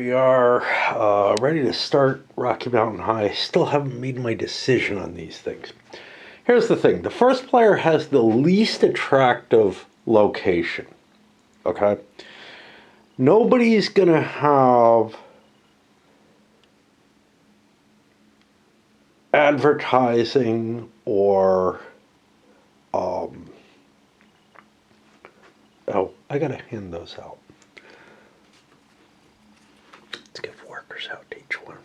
we are ready to start Rocky Mountain High. I still haven't made my decision on these things. Here's the thing. The first player has the least attractive location. Okay? Nobody's going to have advertising or oh, I got to hand those out. Let's give workers out to each one.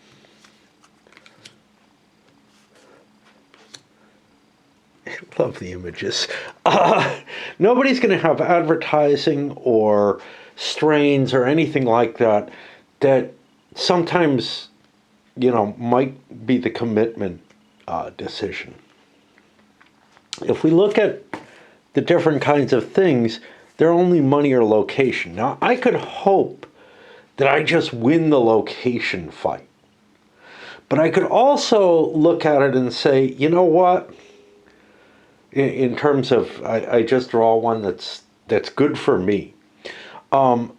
I love the images. Nobody's going to have advertising or strains or anything like that that sometimes, might be the commitment decision. If we look at the different kinds of things, they're only money or location. Now, I could hope that I just win the location fight. But I could also look at it and say, you know what? In terms of, I just draw one that's good for me. I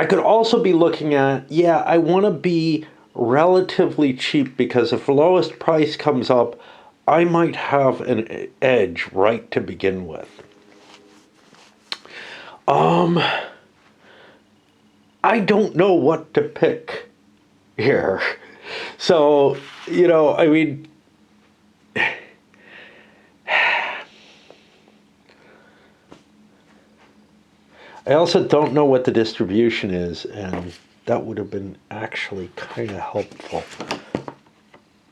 could also be looking at, I want to be relatively cheap because if the lowest price comes up, I might have an edge right to begin with. I don't know what to pick here. So, I also don't know what the distribution is, and that would have been actually kind of helpful.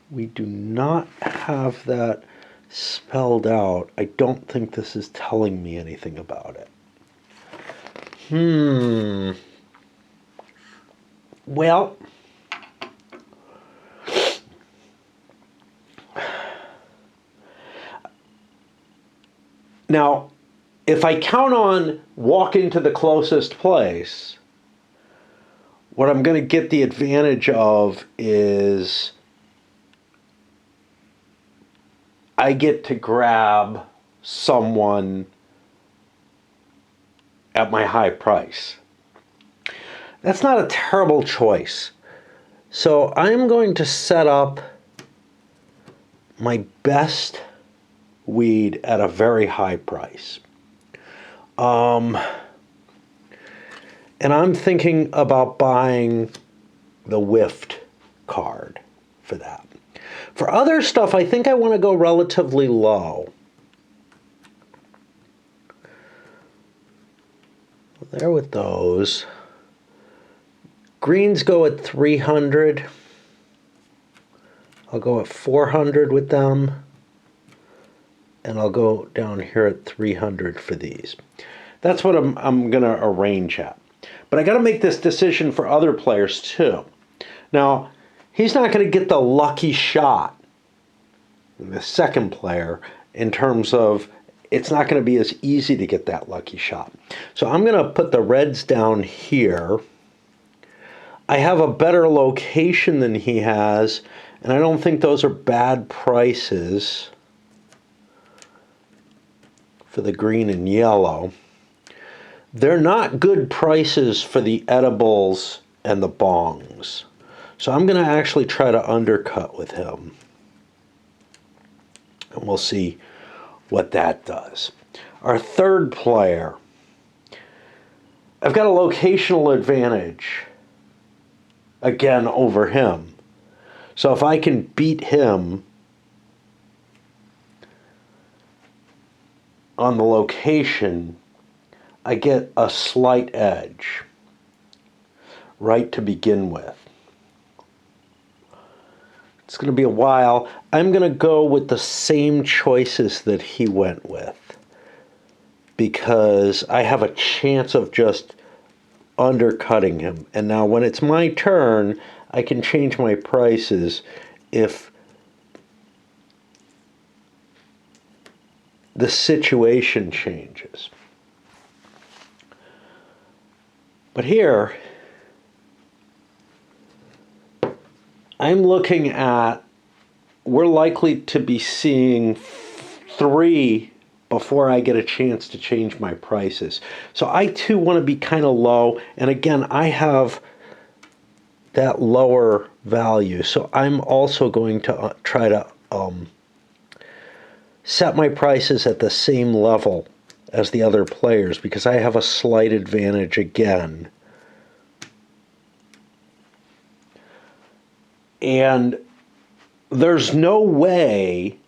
We do not have that spelled out. I don't think this is telling me anything about it. Well, now, if I count on walking to the closest place, what I'm going to get the advantage of is I get to grab someone at my high price. That's not a terrible choice. So I'm going to set up my best weed at a very high price. And I'm thinking about buying the whiffed card for that. For other stuff, I think I want to go relatively low. There with those. Greens go at 300. I'll go at 400 with them. And I'll go down here at 300 for these. That's what I'm going to arrange at. But I got to make this decision for other players too. Now, he's not going to get the lucky shot, the second player, in terms of it's not going to be as easy to get that lucky shot. So I'm going to put the reds down here. I have a better location than he has, and I don't think those are bad prices for the green and yellow. They're not good prices for the edibles and the bongs. So I'm going to actually try to undercut with him. And we'll see what that does. Our third player. I've got a locational advantage, again, over him. So if I can beat him on the location, I get a slight edge right to begin with. It's going to be a while. I'm going to go with the same choices that he went with because I have a chance of just undercutting him. And now when it's my turn, I can change my prices if the situation changes. But here, I'm looking at, we're likely to be seeing 3 before I get a chance to change my prices. So I too want to be kind of low. And again, I have that lower value. So I'm also going to try to set my prices at the same level as the other players because I have a slight advantage again. And there's no way,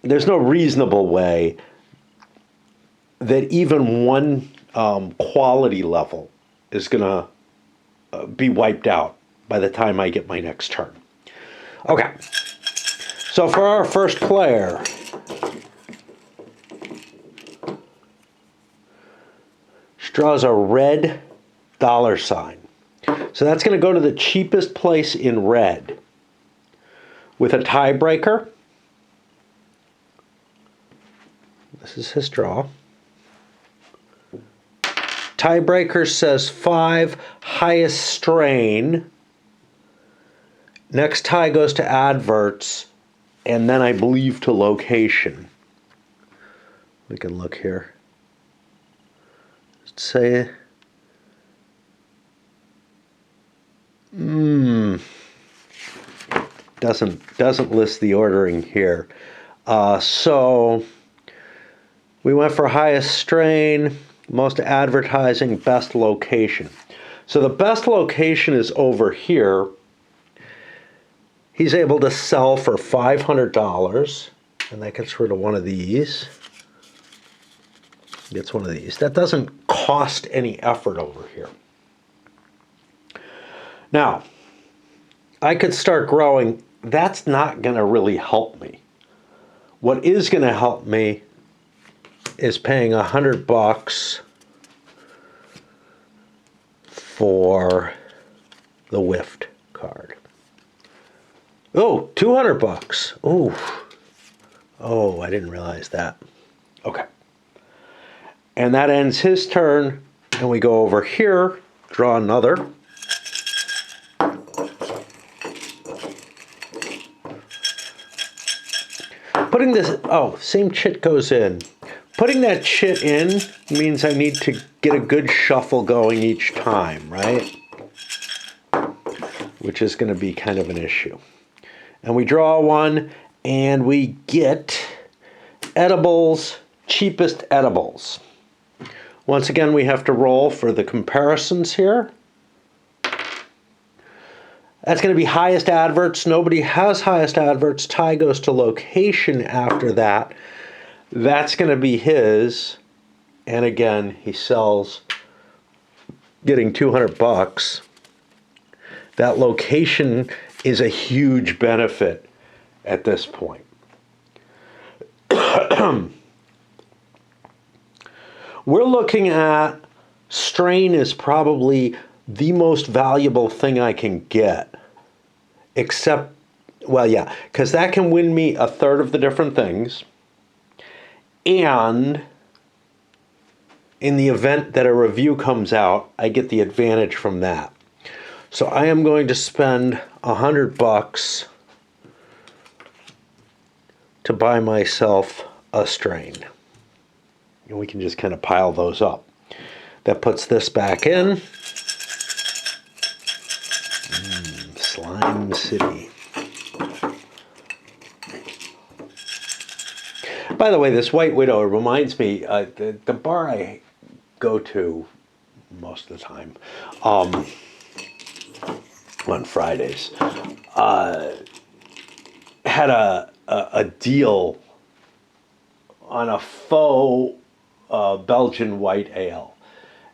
there's no reasonable way that even one quality level is going to be wiped out by the time I get my next turn. Okay, so for our first player, she draws a red $sign. So that's going to go to the cheapest place in red with a tiebreaker. This is his draw. Tiebreaker says 5, highest strain. Next tie goes to adverts, and then I believe to location. We can look here. Let's say, doesn't list the ordering here. So we went for highest strain, most advertising, best location. So the best location is over here. He's able to sell for $500, and that gets rid of one of these. Gets one of these. That doesn't cost any effort over here. Now, I could start growing. That's not going to really help me. What is going to help me is paying $100 for the whiffed card. Oh, $200. Oh, I didn't realize that. Okay. And that ends his turn, and we go over here, draw another. Putting this, same chit goes in. Putting that chit in means I need to get a good shuffle going each time, right? Which is going to be kind of an issue. And we draw one, and we get edibles, cheapest edibles. Once again, we have to roll for the comparisons here. That's going to be highest adverts. Nobody has highest adverts. Tie goes to location after that. That's going to be his. And again, he sells, getting $200. That location is a huge benefit at this point. We're looking at strain is probably the most valuable thing I can get. Except, well, yeah, because that can win me a third of the different things. And in the event that a review comes out, I get the advantage from that. So I am going to spend $100 to buy myself a strain. And we can just kind of pile those up. That puts this back in. Slime City. By the way, this White Widow reminds me, the bar I go to most of the time, on Fridays, had a deal on a faux Belgian white ale.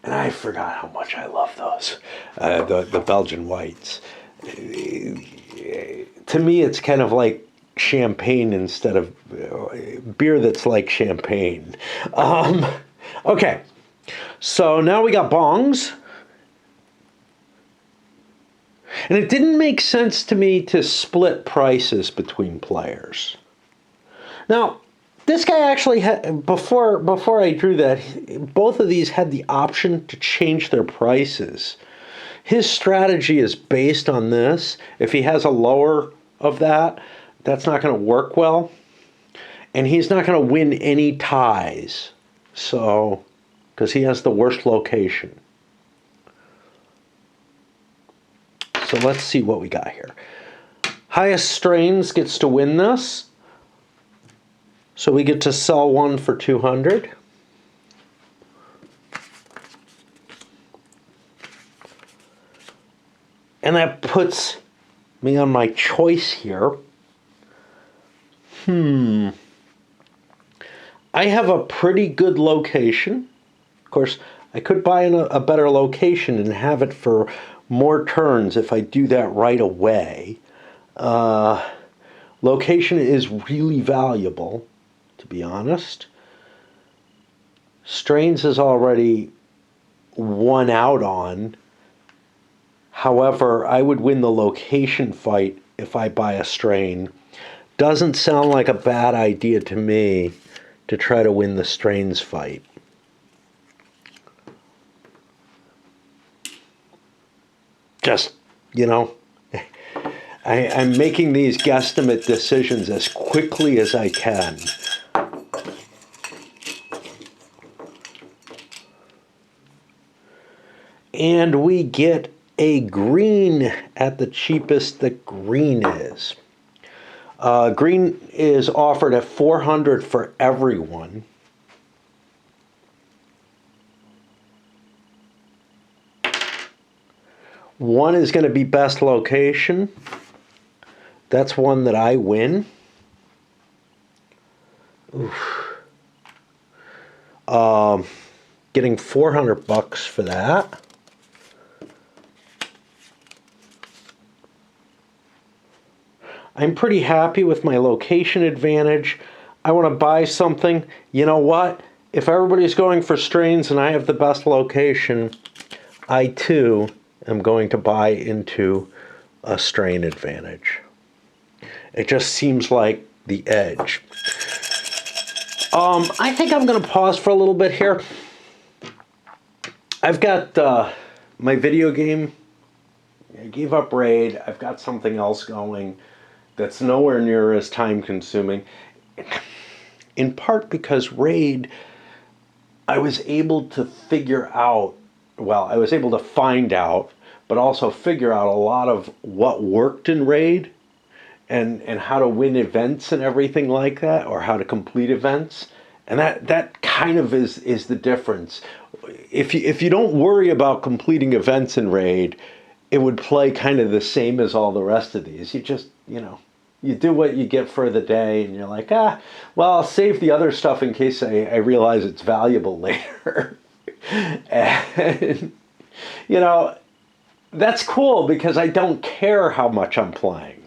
And I forgot how much I love those, the Belgian whites. To me, it's kind of like champagne instead of beer that's like champagne. Okay, so now we got bongs. And it didn't make sense to me to split prices between players. Now, this guy actually had, before I drew that, both of these had the option to change their prices. His strategy is based on this. If he has a lower of that, that's not going to work well. And he's not going to win any ties. So, because he has the worst location. So let's see what we got here. Highest strains gets to win this. So we get to sell one for 200. And that puts me on my choice here. I have a pretty good location. Of course, I could buy in a better location and have it for more turns if I do that right away. Location is really valuable, to be honest. Strains is already won out on. However, I would win the location fight if I buy a strain. Doesn't sound like a bad idea to me to try to win the strains fight. Just, you know, I'm making these guesstimate decisions as quickly as I can. And we get a green at the cheapest that green is. Green is offered at 400 for everyone. One is going to be best location. That's one that I win. Getting 400 bucks for that. I'm pretty happy with my location advantage. I want to buy something. You know what? If everybody's going for strains and I have the best location, I too am going to buy into a strain advantage. It just seems like the edge. I think I'm going to pause for a little bit here. I've got my video game. I gave up Raid. I've got something else going that's nowhere near as time consuming. In part because Raid, I was able to figure out, well, I was able to find out, but also figure out a lot of what worked in Raid and how to win events and everything like that, or how to complete events. And that kind of is the difference. If you don't worry about completing events in Raid, it would play kind of the same as all the rest of these. You just, you know, you do what you get for the day, and you're like, well, I'll save the other stuff in case I realize it's valuable later. And, you know, that's cool because I don't care how much I'm playing.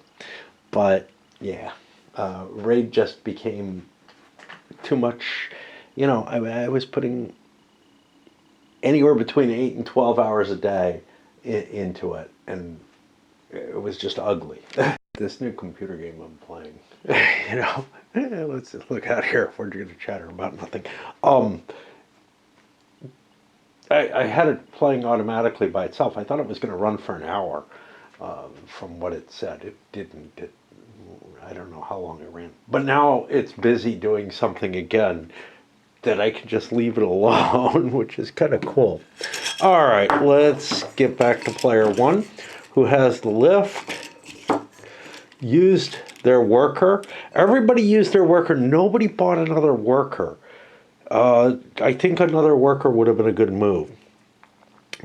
But, yeah, Raid just became too much. You know, I was putting anywhere between 8 and 12 hours a day into it, and it was just ugly. This new computer game I'm playing, you know, let's just look out here if we're going to chatter about nothing. I had it playing automatically by itself. I thought it was going to run for an hour, from what it said. It didn't. I don't know how long it ran. But now it's busy doing something again that I can just leave it alone, which is kind of cool. All right, let's get back to player one, who has the lift. Used their worker. Everybody used their worker. Nobody bought another worker. I think another worker would have been a good move.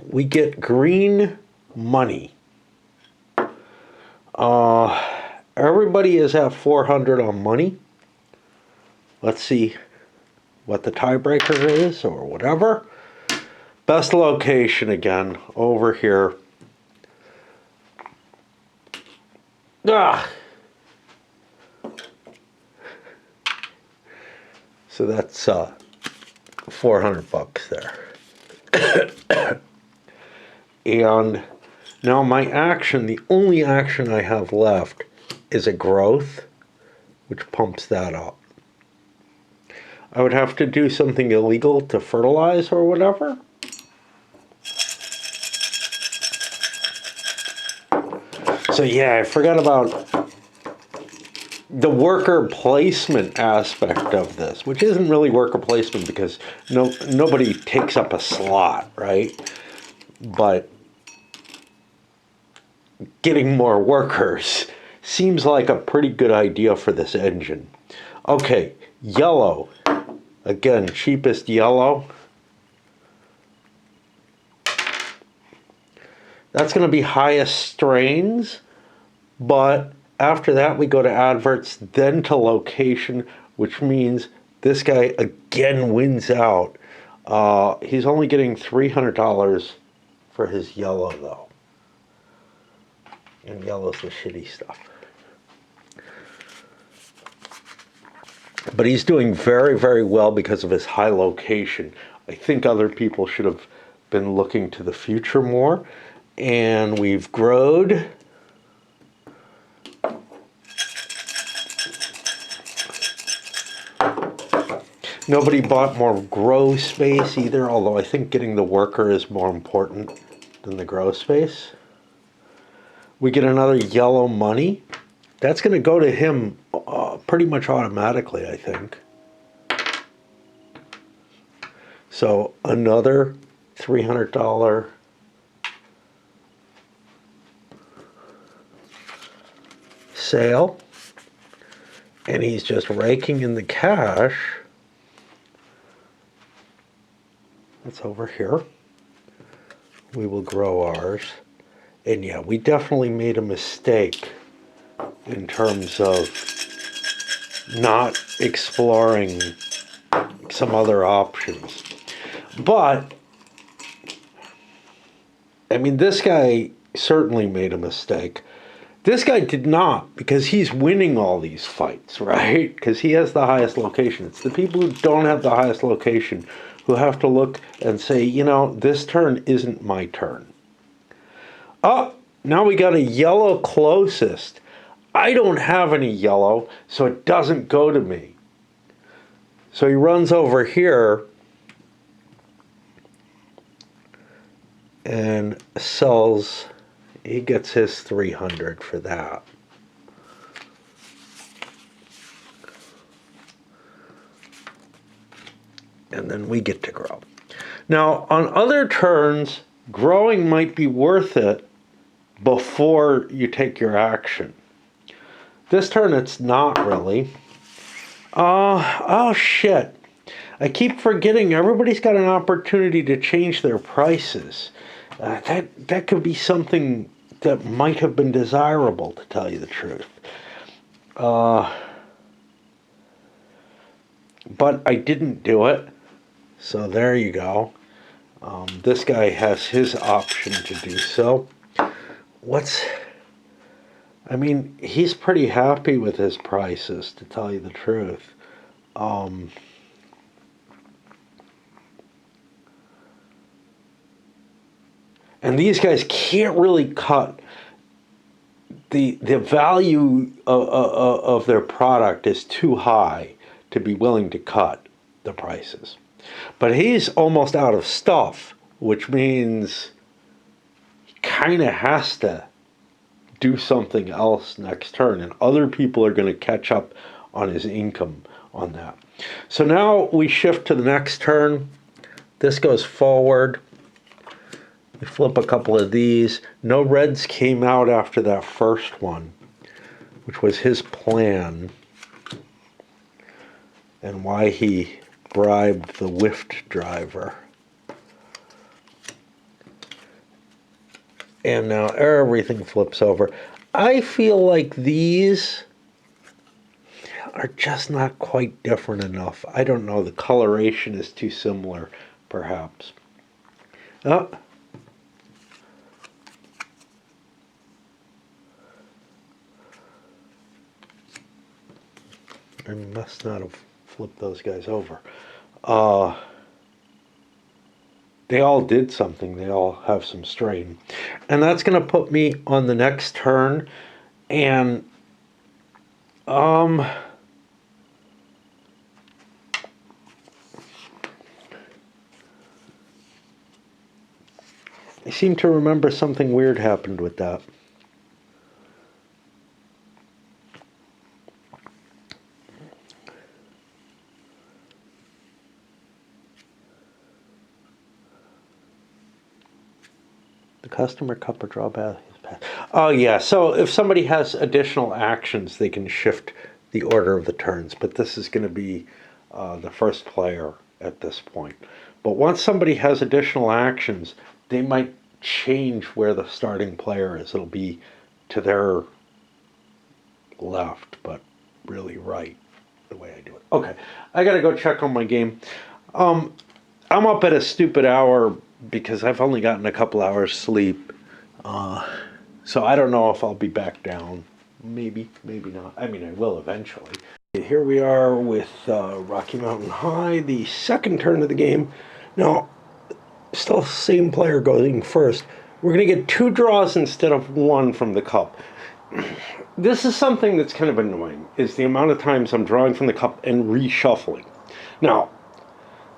We get green money. Everybody is at 400 on money. Let's see what the tiebreaker is or whatever. Best location again, over here. So that's 400 bucks there. And now my action, the only action I have left is a growth, which pumps that up. I would have to do something illegal to fertilize or whatever. So yeah, I forgot about the worker placement aspect of this, which isn't really worker placement because nobody takes up a slot, right? But getting more workers seems like a pretty good idea for this engine. Okay, yellow. Again, cheapest yellow. That's going to be highest strains, but after that we go to adverts, then to location, which means this guy again wins out. He's only getting $300 for his yellow though. And yellow's the shitty stuff. But he's doing very, very well because of his high location. I think other people should have been looking to the future more. And we've growed. Nobody bought more grow space either, although I think getting the worker is more important than the grow space. We get another yellow money. That's going to go to him pretty much automatically, I think. So another $300 sale. And he's just raking in the cash. That's over here. We will grow ours. And yeah, we definitely made a mistake in terms of not exploring some other options. But, I mean, this guy certainly made a mistake. This guy did not, because he's winning all these fights, right? Because he has the highest location. It's the people who don't have the highest location who have to look and say, you know, this turn isn't my turn. Oh, now we got a yellow closest. I don't have any yellow, so it doesn't go to me. So he runs over here and sells. He gets his 300 for that. And then we get to grow. Now, on other turns, growing might be worth it before you take your action. This turn, it's not really. Oh, shit. I keep forgetting everybody's got an opportunity to change their prices. That could be something that might have been desirable, to tell you the truth. But I didn't do it. So there you go. This guy has his option to do so. I mean, he's pretty happy with his prices, to tell you the truth. And these guys can't really cut. The value of their product is too high to be willing to cut the prices. But he's almost out of stuff, which means he kind of has to do something else next turn, and other people are going to catch up on his income on that. So now we shift to the next turn. This goes forward. We flip a couple of these. No reds came out after that first one, which was his plan, and why he bribed the Wift driver. And now everything flips over. I feel like these are just not quite different enough. I don't know. The coloration is too similar, perhaps. Oh. I must not have flipped those guys over. They all did something. They all have some strain. And that's going to put me on the next turn. And I seem to remember something weird happened with that. The customer cup or drawback is passed. Oh, yeah. So if somebody has additional actions, they can shift the order of the turns. But this is going to be the first player at this point. But once somebody has additional actions, they might change where the starting player is. It'll be to their left, but really right, the way I do it. Okay, I got to go check on my game. I'm up at a stupid hour because I've only gotten a couple hours sleep. So I don't know if I'll be back down. Maybe, maybe not. I mean, I will eventually. Here we are with Rocky Mountain High, the second turn of the game. Now, still same player going first. We're going to get 2 draws instead of 1 from the cup. This is something that's kind of annoying, is the amount of times I'm drawing from the cup and reshuffling. Now,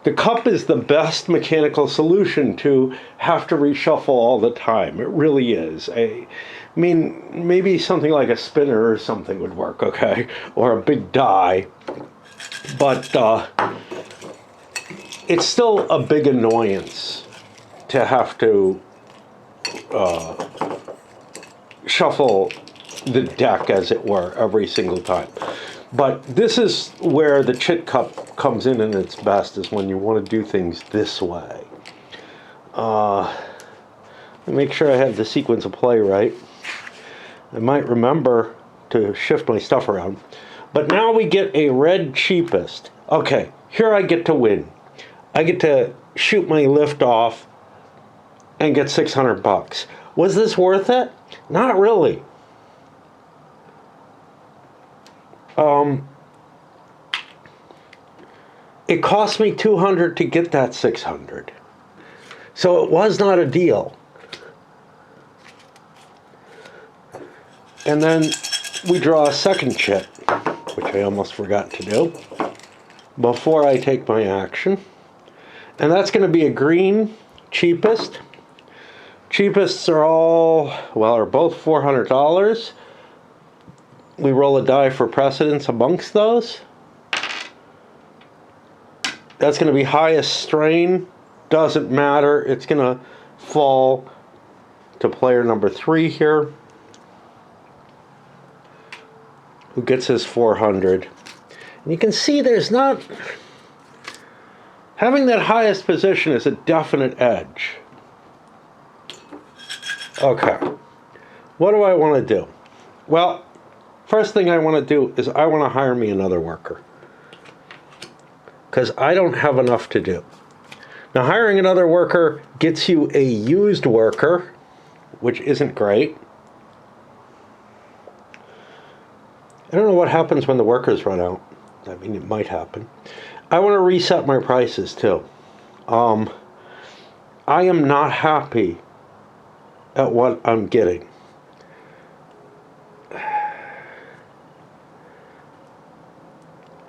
the cup is the best mechanical solution to have to reshuffle all the time. It really is. I mean, maybe something like a spinner or something would work, okay? Or a big die. But it's still a big annoyance to have to shuffle the deck, as it were, every single time. But this is where the chit cup comes in its best, is when you want to do things this way. Make sure I have the sequence of play right. I might remember to shift my stuff around. But now we get a red cheapest. Okay, here I get to win. I get to shoot my lift off and get $600. Was this worth it? Not really. It cost me $200 to get that $600. So it was not a deal. And then we draw a second chit, which I almost forgot to do, before I take my action. And that's going to be a green cheapest. Cheapests are are both $400. We roll a die for precedence amongst those. That's going to be highest strain. Doesn't matter. It's going to fall to player number 3 here, who gets his 400. And you can see there's not... Having that highest position is a definite edge. Okay. What do I want to do? Well, first thing I want to do is I want to hire me another worker, because I don't have enough to do. Now, hiring another worker gets you a used worker, which isn't great. I don't know what happens when the workers run out. I mean, it might happen. I want to reset my prices too. I am not happy at what I'm getting.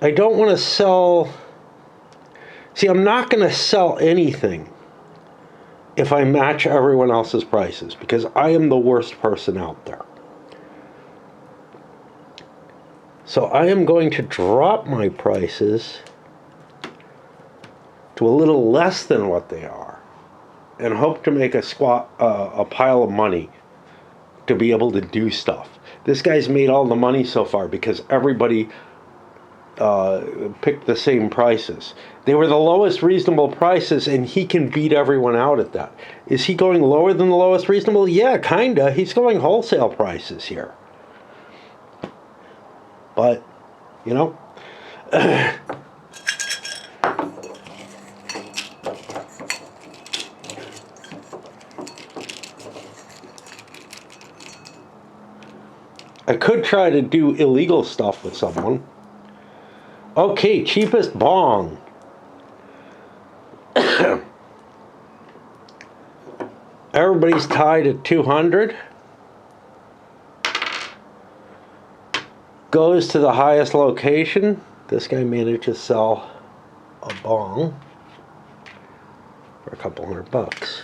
I don't want to sell... See, I'm not going to sell anything if I match everyone else's prices, because I am the worst person out there. So I am going to drop my prices to a little less than what they are, and hope to make a pile of money to be able to do stuff. This guy's made all the money so far because everybody picked the same prices. They were the lowest reasonable prices, and he can beat everyone out at that. Is he going lower than the lowest reasonable? Yeah, kinda. He's going wholesale prices here. But, you know, I could try to do illegal stuff with someone. Okay, cheapest bong. Everybody's tied at 200. Goes to the highest location. This guy managed to sell a bong for a couple $100.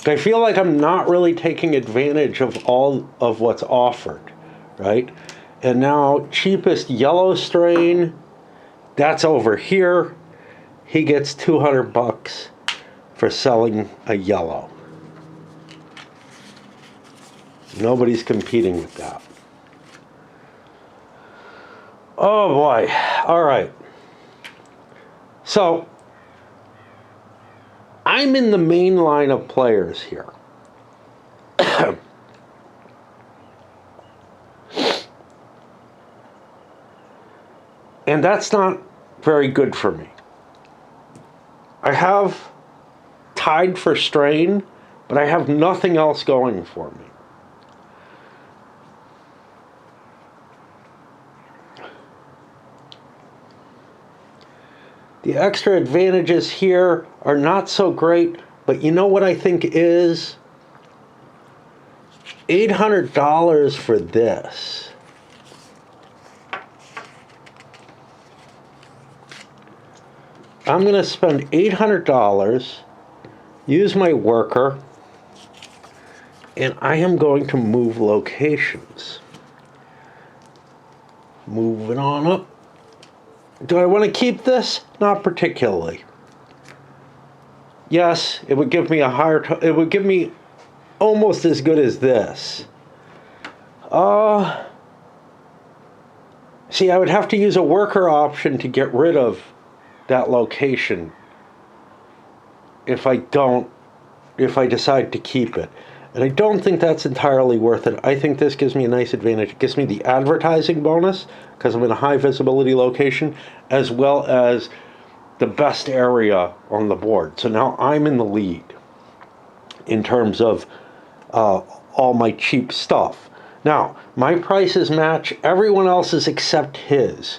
I feel like I'm not really taking advantage of all of what's offered, right? And now cheapest yellow strain That's over here. He gets 200 bucks for selling a yellow. Nobody's competing with that. Oh boy. All right. So, I'm in the main line of players here. And that's not very good for me. I have tied for strain, but I have nothing else going for me. The extra advantages here are not so great, but you know what I think is? $800 for this. I'm going to spend $800, use my worker, and I am going to move locations. Moving on up. Do I want to keep this? Not particularly. Yes, it would give me a higher, it would give me almost as good as this. See, I would have to use a worker option to get rid of that location if I decide to keep it. And I don't think that's entirely worth it. I think this gives me a nice advantage. It gives me the advertising bonus because I'm in a high visibility location, as well as the best area on the board. So now I'm in the lead in terms of all my cheap stuff. Now, my prices match everyone else's except his.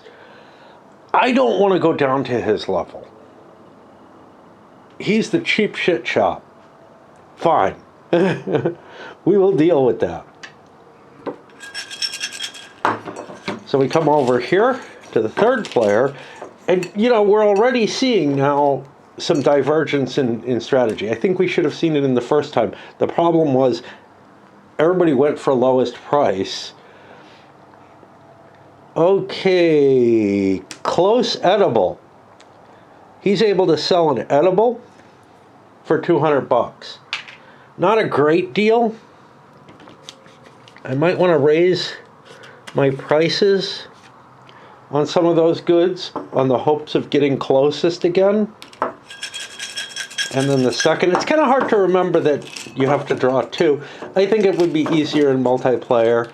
I don't want to go down to his level. He's the cheap shit shop. Fine. We will deal with that. So we come over here to the third player, and we're already seeing now some divergence in strategy. I think we should have seen it in the first time. The problem was everybody went for lowest price. Okay, close edible. He's able to sell an edible for 200 bucks. Not a great deal. I might want to raise my prices on some of those goods on the hopes of getting closest again. And then the second, it's kind of hard to remember that you have to draw two. I think it would be easier in multiplayer.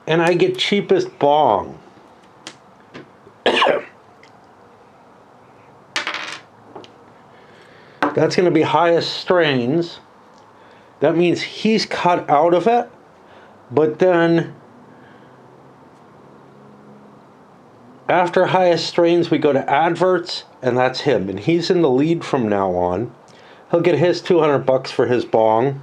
And I get cheapest bong. That's going to be highest strains. That means he's cut out of it. But then, after highest strains, we go to adverts, and that's him. And he's in the lead from now on. He'll get his 200 bucks for his bong.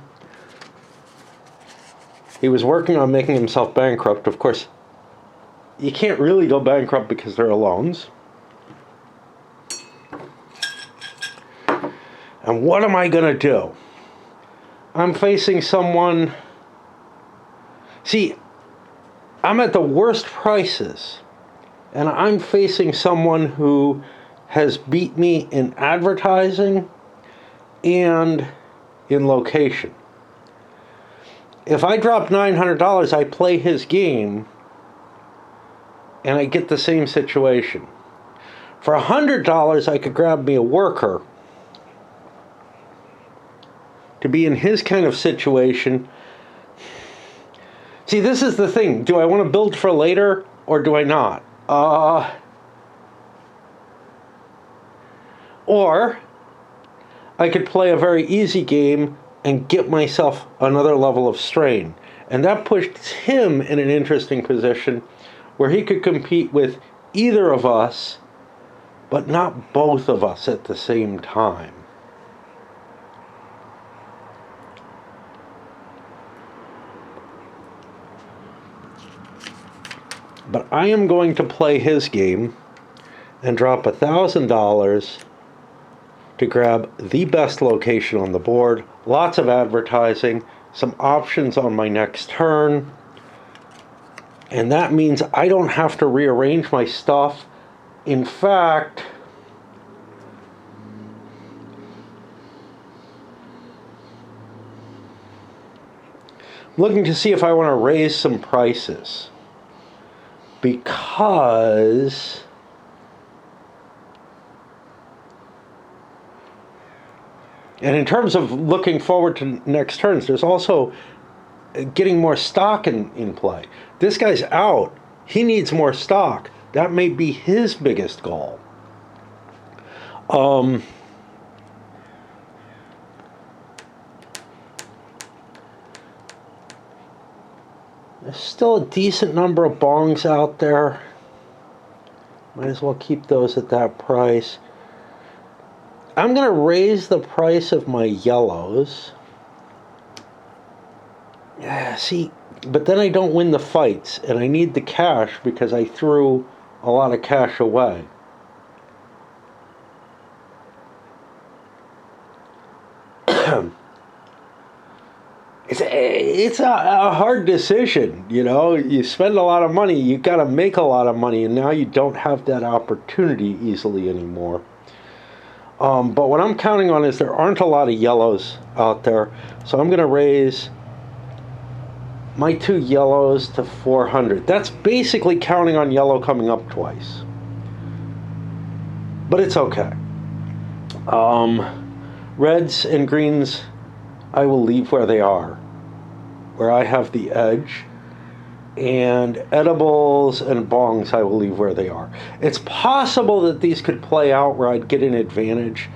He was working on making himself bankrupt. Of course, you can't really go bankrupt because there are loans. And what am I going to do? I'm facing someone... See, I'm at the worst prices. And I'm facing someone who has beat me in advertising and in location. If I drop $900, I play his game, and I get the same situation. For $100, I could grab me a worker to be in his kind of situation. See, this is the thing. Do I want to build for later, or do I not? Or I could play a very easy game and get myself another level of strain. And that puts him in an interesting position where he could compete with either of us, but not both of us at the same time. But I am going to play his game and drop $1,000 to grab the best location on the board, lots of advertising, some options on my next turn. And that means I don't have to rearrange my stuff. In fact, I'm looking to see if I want to raise some prices. Because and in terms of looking forward to next turns, there's also getting more stock in play. This guy's out. He needs more stock. That may be his biggest goal. There's still a decent number of bongs out there. Might as well keep those at that price. I'm going to raise the price of my yellows. Yeah, see, but then I don't win the fights, and I need the cash because I threw a lot of cash away. It's a hard decision, you know. You spend a lot of money, you got to make a lot of money, and now you don't have that opportunity easily anymore. But what I'm counting on is there aren't a lot of yellows out there, so I'm going to raise my 2 yellows to 400. That's basically counting on yellow coming up twice. But it's okay. Reds and greens, I will leave where they are, where I have the edge. And edibles and bongs, I will leave where they are. It's possible that these could play out where I'd get an advantage,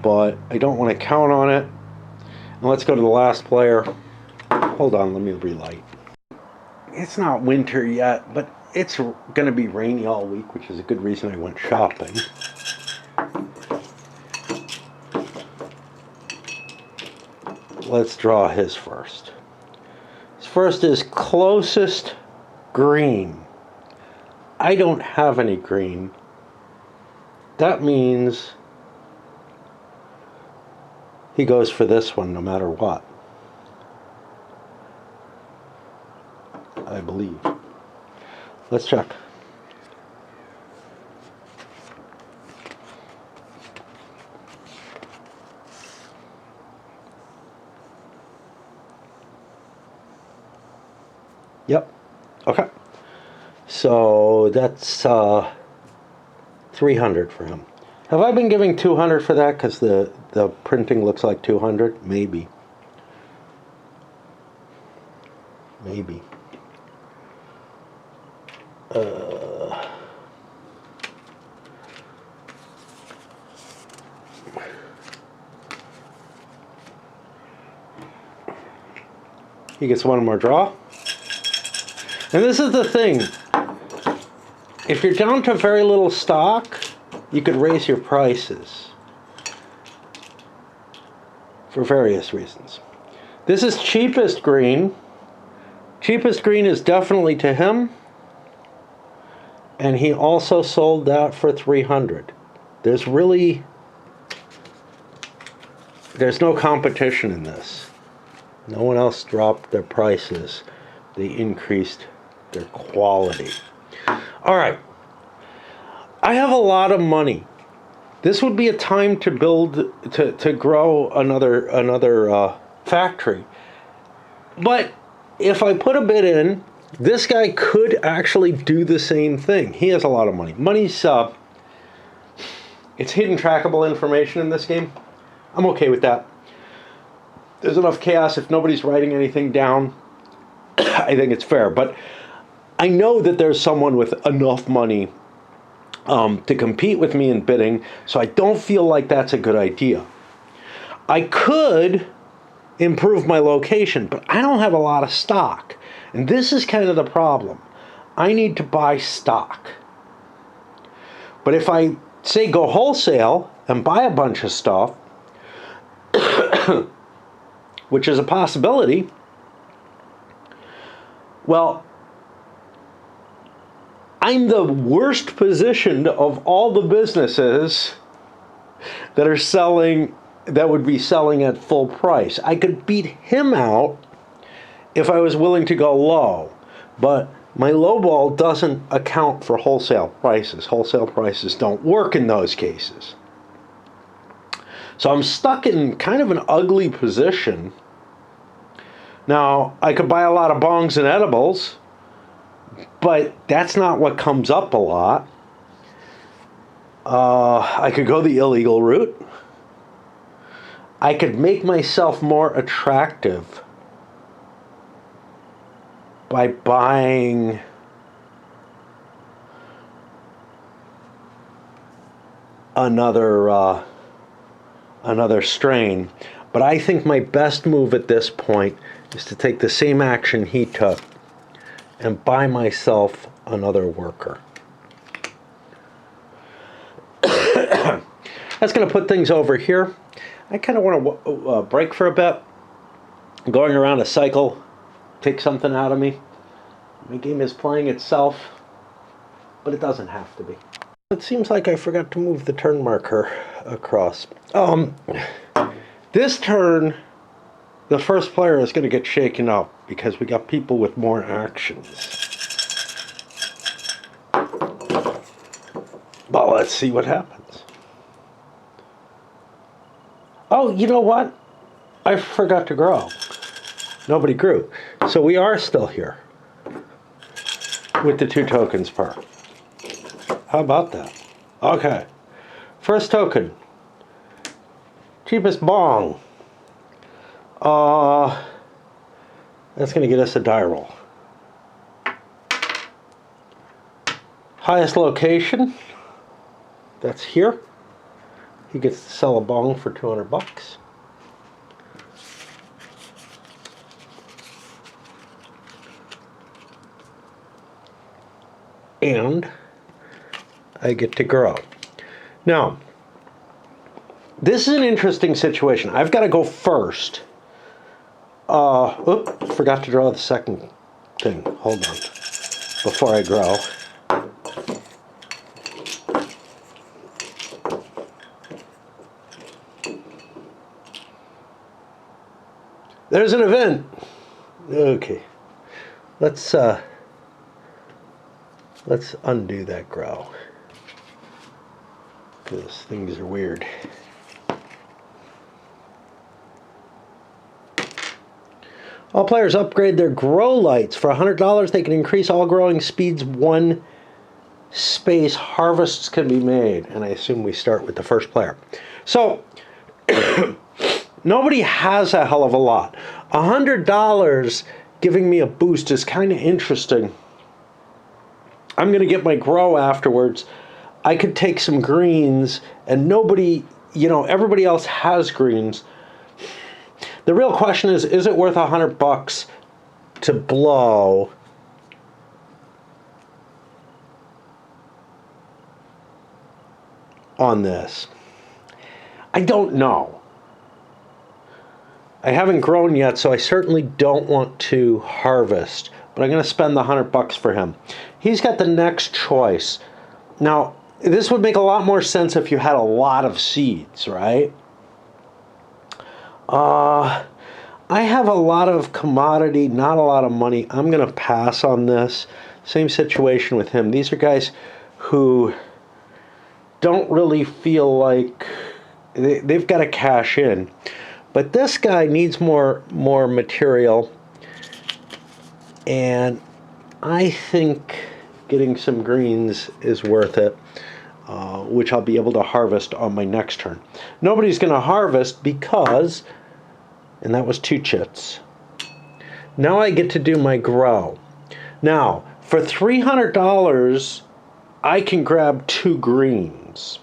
but I don't want to count on it. And let's go to the last player. Hold on, let me relight. It's not winter yet, but it's going to be rainy all week, which is a good reason I went shopping. Let's draw his first. His first is closest green. I don't have any green. That means he goes for this one no matter what. I believe. Let's check. Yep. Okay. So that's 300 for him. Have I been giving 200 for that because the printing looks like 200? Maybe. Maybe. He gets one more draw. And this is the thing. If you're down to very little stock, you could raise your prices for various reasons. This is cheapest green. Cheapest green is definitely to him. And he also sold that for 300. There's no competition in this. No one else dropped their prices. They increased their quality. All right. I have a lot of money. This would be a time to build, to grow another factory. But if I put a bid in, this guy could actually do the same thing. He has a lot of money. Money's it's hidden trackable information in this game. I'm okay with that. There's enough chaos if nobody's writing anything down. I think it's fair. But I know that there's someone with enough money to compete with me in bidding, so I don't feel like that's a good idea. I could improve my location, but I don't have a lot of stock. And this is kind of the problem. I need to buy stock. But if I, say, go wholesale and buy a bunch of stuff, which is a possibility, well, I'm the worst positioned of all the businesses that are selling, that would be selling at full price. I could beat him out if I was willing to go low. But my low ball doesn't account for wholesale prices. Wholesale prices don't work in those cases. So I'm stuck in kind of an ugly position. Now, I could buy a lot of bongs and edibles, but that's not what comes up a lot. I could go the illegal route. I could make myself more attractive by buying another strain. But I think my best move at this point is to take the same action he took and buy myself another worker. That's going to put things over here. I kind of want to break for a bit. Going around a cycle takes something out of me. My game is playing itself, but it doesn't have to be. It seems like I forgot to move the turn marker across. This turn, the first player is going to get shaken up because we got people with more actions. Well, let's see what happens. Oh, you know what? I forgot to grow. Nobody grew. So we are still here with the 2 tokens per. How about that? Okay. First token. Cheapest bong. That's going to get us a die roll. Highest location. That's here. He gets to sell a bong for $200. And I get to grow. Now, this is an interesting situation. I've got to go first. Forgot to draw the second thing. Hold on. Before I grow. There's an event. Okay. Let's undo that grow. Because things are weird. All players upgrade their grow lights. For $100, they can increase all growing speeds 1 space. Harvests can be made. And I assume we start with the first player. So, nobody has a hell of a lot. $100 giving me a boost is kind of interesting. I'm going to get my grow afterwards. I could take some greens, and nobody, everybody else has greens. The real question is it worth $100 to blow on this? I don't know. I haven't grown yet, so I certainly don't want to harvest, but I'm going to spend the $100 for him. He's got the next choice. Now, this would make a lot more sense if you had a lot of seeds, right? I have a lot of commodity, not a lot of money. I'm going to pass on this. Same situation with him. These are guys who don't really feel like they've got to cash in. But this guy needs more material. And I think getting some greens is worth it, which I'll be able to harvest on my next turn. Nobody's going to harvest because, and that was 2 chits. Now I get to do my grow. Now, for $300, I can grab 2 greens.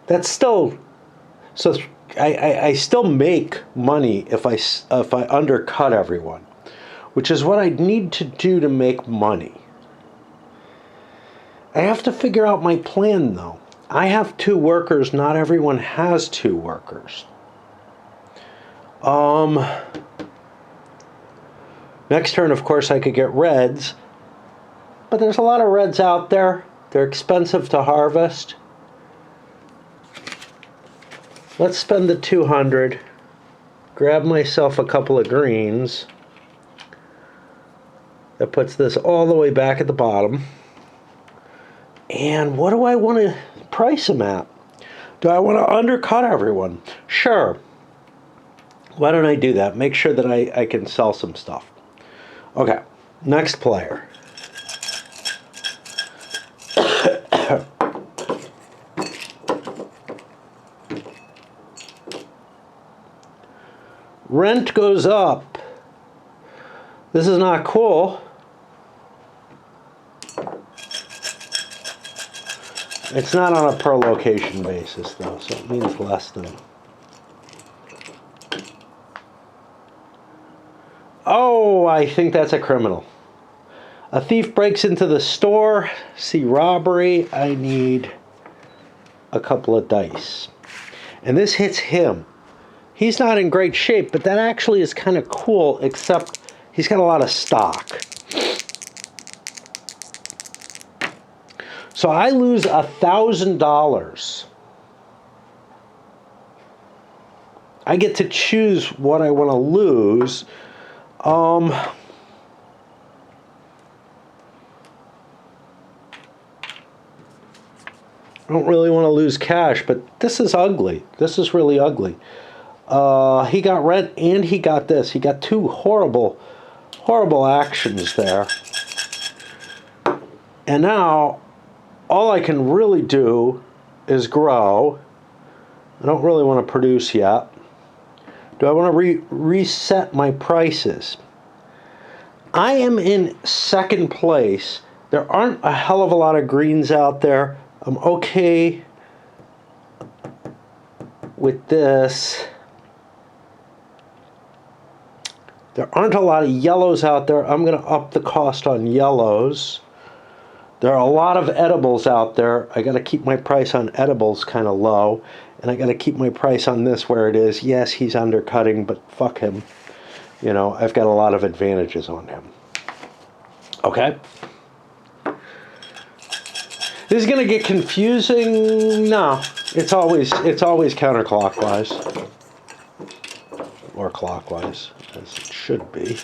That's still, so I still make money if I undercut everyone, which is what I need to do to make money. I have to figure out my plan, though. I have 2 workers. Not everyone has 2 workers. Next turn, of course, I could get reds, but there's a lot of reds out there. They're expensive to harvest. Let's spend the 200 grab myself a couple of greens. That puts this all the way back at the bottom. And what do I want to price them at? Do I want to undercut everyone? Sure. Why don't I do that? Make sure that I can sell some stuff. Okay, next player. Rent goes up. This is not cool. It's not on a per location basis though, so it means less than. Oh, I think that's a criminal. A thief breaks into the store. See robbery. I need a couple of dice. And this hits him. He's not in great shape, but that actually is kind of cool, except he's got a lot of stock. So I lose $1,000. I get to choose what I want to lose. I don't really want to lose cash, but this is ugly. This is really ugly. He got rent and he got this. He got two horrible, horrible actions there. And now, all I can really do is grow. I don't really want to produce yet. Do I want to reset my prices? I am in second place. There aren't a hell of a lot of greens out there. I'm okay with this. There aren't a lot of yellows out there. I'm going to up the cost on yellows. There are a lot of edibles out there. I got to keep my price on edibles kind of low. And I got to keep my price on this where it is. Yes, he's undercutting, but fuck him. You know, I've got a lot of advantages on him. Okay. This is going to get confusing. No, it's always counterclockwise. Or clockwise, as it should be.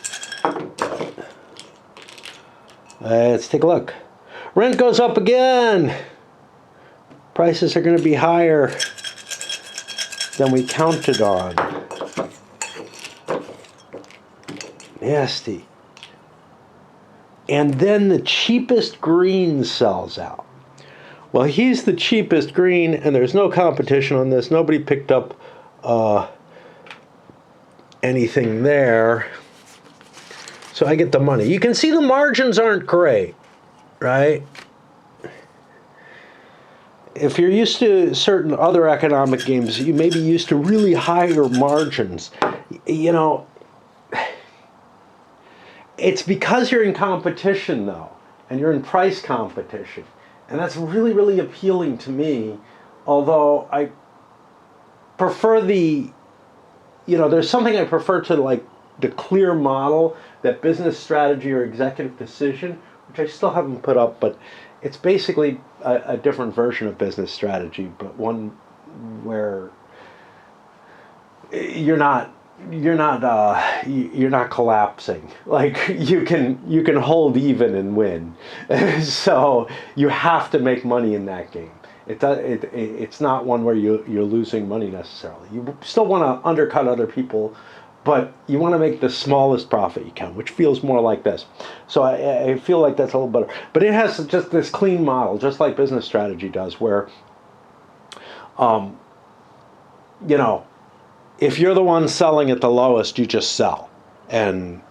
Let's take a look. Rent goes up again. Prices are going to be higher than we counted on. Nasty. And then the cheapest green sells out. Well, he's the cheapest green, and there's no competition on this. Nobody picked up anything there. So I get the money. You can see the margins aren't great, right? If you're used to certain other economic games, you may be used to really higher margins. You know, it's because you're in competition, though, and you're in price competition. And that's really, really appealing to me, although I prefer the, you know, there's something I prefer to like the clear model, that business strategy or executive decision, which I still haven't put up, but it's basically a different version of business strategy, but one where you're not collapsing. Like you can hold even and win. So you have to make money in that game. It's not one where you're losing money necessarily. You still want to undercut other people, but you want to make the smallest profit you can, which feels more like this. So I feel like that's a little better. But it has just this clean model, just like business strategy does, where, you know, if you're the one selling at the lowest, you just sell. And,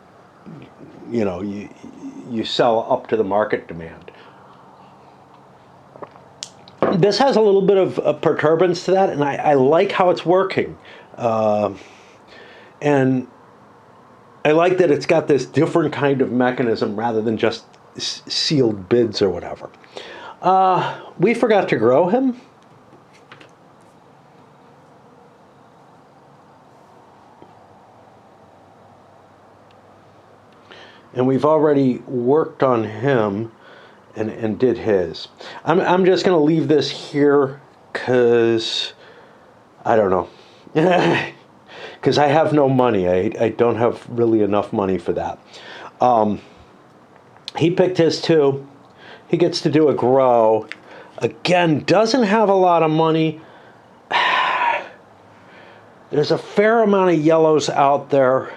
you know, you sell up to the market demand. This has a little bit of perturbance to that, and I like how it's working. And I like that it's got this different kind of mechanism rather than just sealed bids or whatever. We forgot to grow him. And we've already worked on him and did his. I'm just going to leave this here because I don't know. Because because I have no money. I don't have really enough money for that. He picked his too. He gets to do a grow. Again, doesn't have a lot of money. There's a fair amount of yellows out there.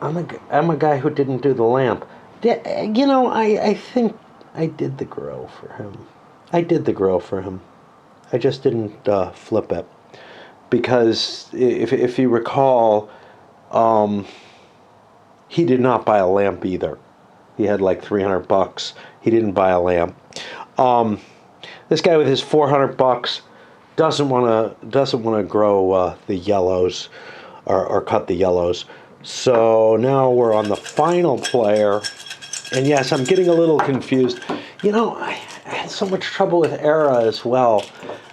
I'm a guy who didn't do the lamp. I think I did the grow for him. I did the grow for him. I just didn't flip it. Because if you recall, he did not buy a lamp either. He had like $300. He didn't buy a lamp. This guy with his $400 doesn't want to grow the yellows or cut the yellows. So now we're on the final player, and yes, I'm getting a little confused. I had so much trouble with Era as well.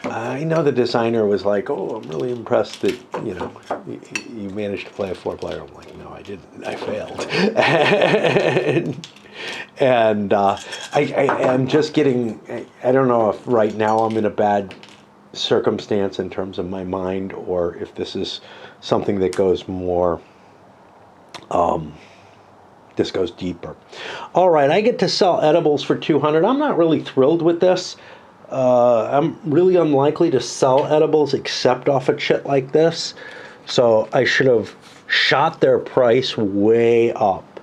I know the designer was like, "Oh, I'm really impressed that you managed to play a 4-player." I'm like, "No, I didn't. I failed." and I'm just getting. I don't know if right now I'm in a bad circumstance in terms of my mind, or if this is something that goes more. This goes deeper. All right, I get to sell edibles for $200. I'm not really thrilled with this. I'm really unlikely to sell edibles except off a chit like this. So I should have shot their price way up.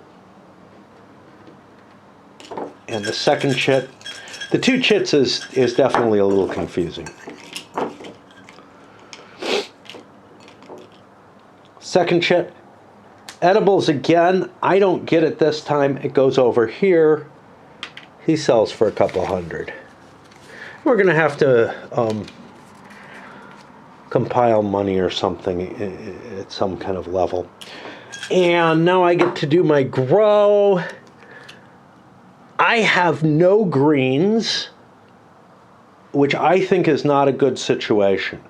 And the second chit, the two chits is definitely a little confusing. Second chit. Edibles again, I don't get it this time. It goes over here. He sells for a couple hundred. We're going to have to compile money or something at some kind of level. And now I get to do my grow. I have no greens, which I think is not a good situation.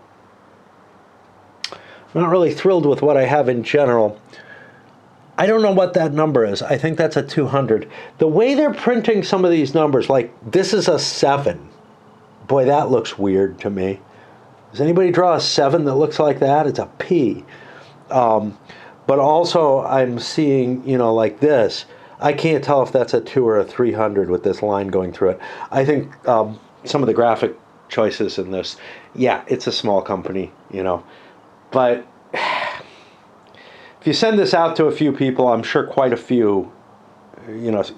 I'm not really thrilled with what I have in general. I don't know what that number is. I think that's a 200. The way they're printing some of these numbers, like this is a 7. Boy, that looks weird to me. Does anybody draw a 7 that looks like that? It's a P. But also I'm seeing, like this. I can't tell if that's a 2 or a 300 with this line going through it. I think some of the graphic choices in this, yeah, it's a small company, But if you send this out to a few people, I'm sure quite a few,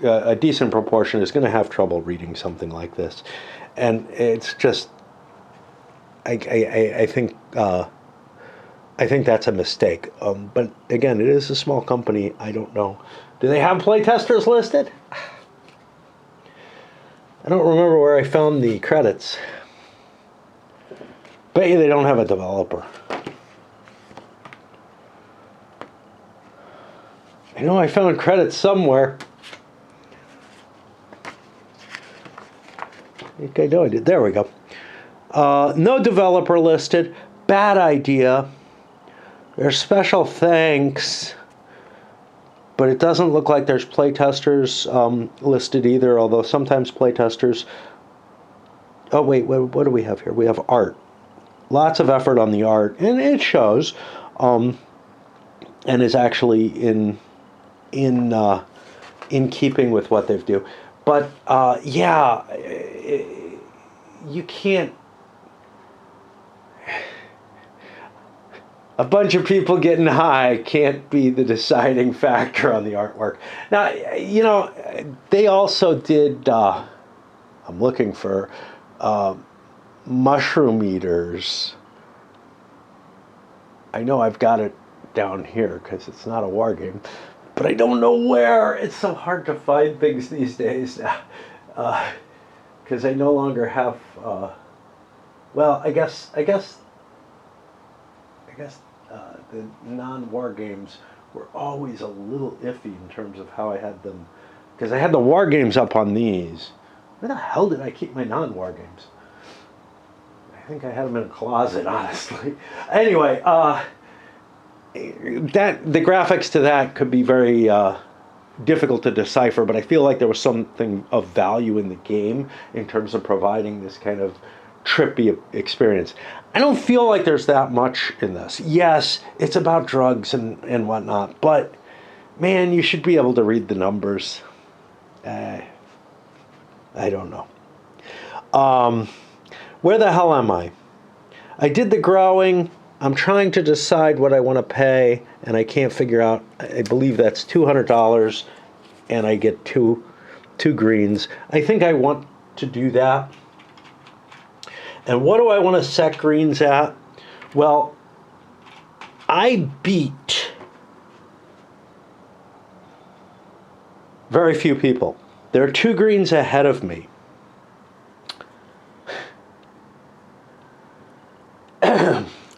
a decent proportion is going to have trouble reading something like this. And it's just, I think that's a mistake. But again, it is a small company. I don't know. Do they have playtesters listed? I don't remember where I found the credits. Bet you they don't have a developer. I know I found credits somewhere. I think I know I did. There we go. No developer listed. Bad idea. There's special thanks. But it doesn't look like there's playtesters listed either, although sometimes playtesters... Oh, wait, what do we have here? We have art. Lots of effort on the art, and it shows, and is actually in keeping with what they do. But, you can't... A bunch of people getting high can't be the deciding factor on the artwork. Now, they also did, I'm looking for Mushroom Eaters. I know I've got it down here because it's not a war game, but I don't know where. It's so hard to find things these days because I no longer have, I guess the non-war games were always a little iffy in terms of how I had them, because I had the war games up on these. Where the hell did I keep my non-war games? I think I had them in a closet, honestly. Anyway, the graphics to that could be very difficult to decipher, but I feel like there was something of value in the game in terms of providing this kind of trippy experience. I don't feel like there's that much in this. Yes, it's about drugs and whatnot, but man, you should be able to read the numbers. I don't know. Where the hell am I? I did the growing. I'm trying to decide what I want to pay, and I can't figure out. I believe that's $200, and I get two greens. I think I want to do that. And what do I want to set greens at? Well, I beat very few people. There are 2 greens ahead of me.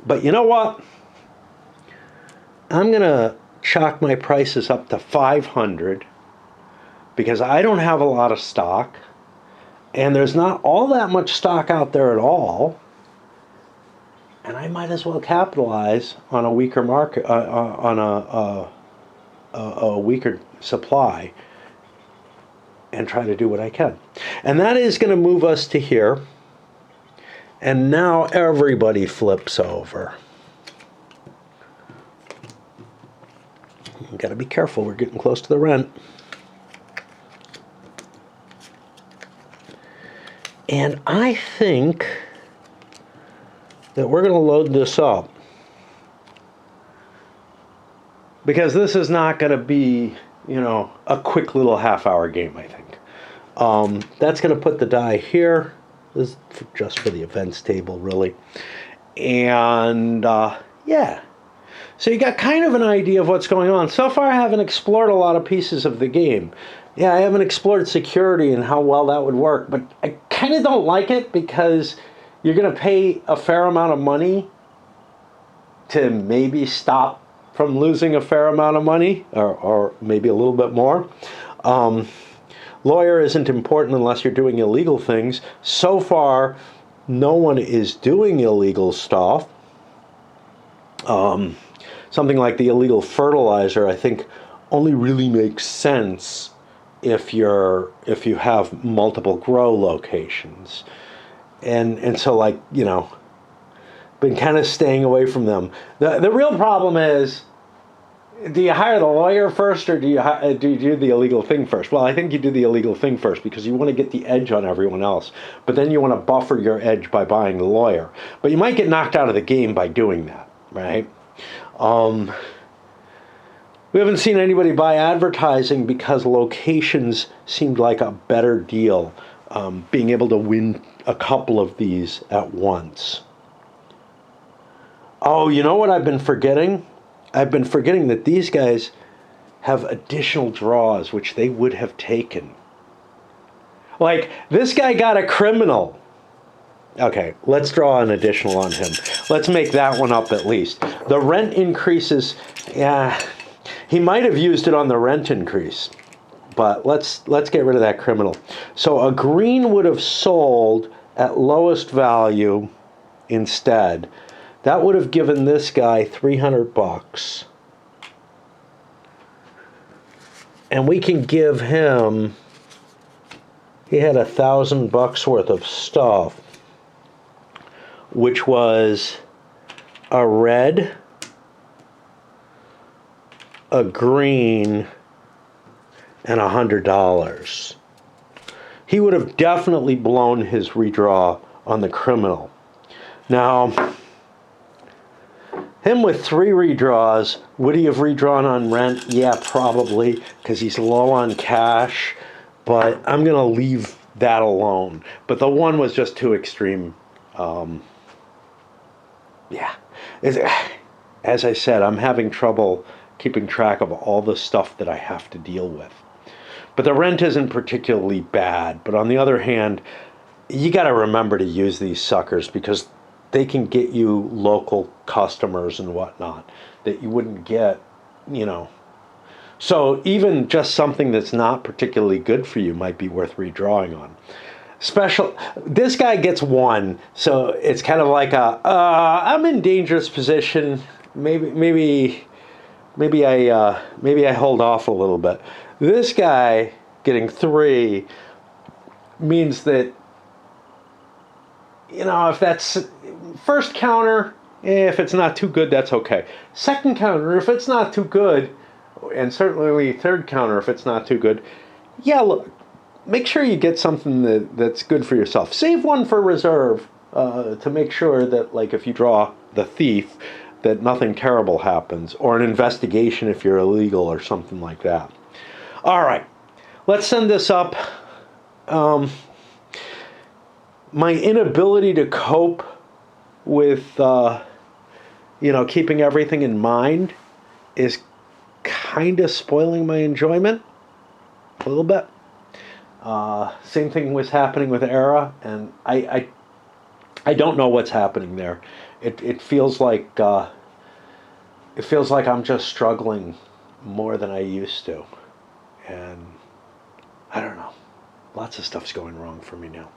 But you know what? I'm going to chalk my prices up to 500 because I don't have a lot of stock. And there's not all that much stock out there at all. And I might as well capitalize on a weaker market, on a weaker supply, and try to do what I can. And that is going to move us to here. And now everybody flips over. You got to be careful. We're getting close to the rent. And I think that we're going to load this up because this is not going to be, a quick little half-hour game, I think. That's going to put the die here. This is just for the events table, really. And, yeah. So you got kind of an idea of what's going on. So far, I haven't explored a lot of pieces of the game. Yeah, I haven't explored security and how well that would work, but I kind of don't like it because you're going to pay a fair amount of money to maybe stop from losing a fair amount of money, or maybe a little bit more. Lawyer isn't important unless you're doing illegal things. So far, no one is doing illegal stuff. Something like the illegal fertilizer, I think, only really makes sense if you have multiple grow locations. And so, like, been kind of staying away from them. The real problem is, do you hire the lawyer first, or do you do the illegal thing first? Well, I think you do the illegal thing first because you want to get the edge on everyone else. But then you want to buffer your edge by buying the lawyer. But you might get knocked out of the game by doing that, right? We haven't seen anybody buy advertising because locations seemed like a better deal, being able to win a couple of these at once. Oh, you know what I've been forgetting? I've been forgetting that these guys have additional draws, which they would have taken. Like, this guy got a criminal. Okay, let's draw an additional on him. Let's make that one up at least. The rent increases, yeah, he might have used it on the rent increase, but let's get rid of that criminal. So a green would have sold at lowest value instead. That would have given this guy $300. And we can give him, he had $1,000 worth of stuff, which was a red, a green, and $100. He would have definitely blown his redraw on the criminal. Now, him with 3 redraws, would he have redrawn on rent? Yeah, probably, because he's low on cash, but I'm going to leave that alone. But the one was just too extreme. Yeah. As I said, I'm having trouble keeping track of all the stuff that I have to deal with. But the rent isn't particularly bad. But on the other hand, you got to remember to use these suckers because they can get you local customers and whatnot that you wouldn't get, So even just something that's not particularly good for you might be worth redrawing on. This guy gets 1, so it's kind of like I'm in dangerous position. Maybe I hold off a little bit. This guy getting 3 means that if that's first counter, if it's not too good, that's okay. Second counter, if it's not too good, and certainly third counter, if it's not too good, yeah, look, make sure you get something that's good for yourself. Save one for reserve to make sure that, like, if you draw the thief, that nothing terrible happens, or an investigation if you're illegal or something like that. All right, let's send this up. My inability to cope with, keeping everything in mind is kind of spoiling my enjoyment a little bit. Same thing was happening with Era, and I don't know what's happening there. It feels like I'm just struggling more than I used to, and I don't know. Lots of stuff's going wrong for me now.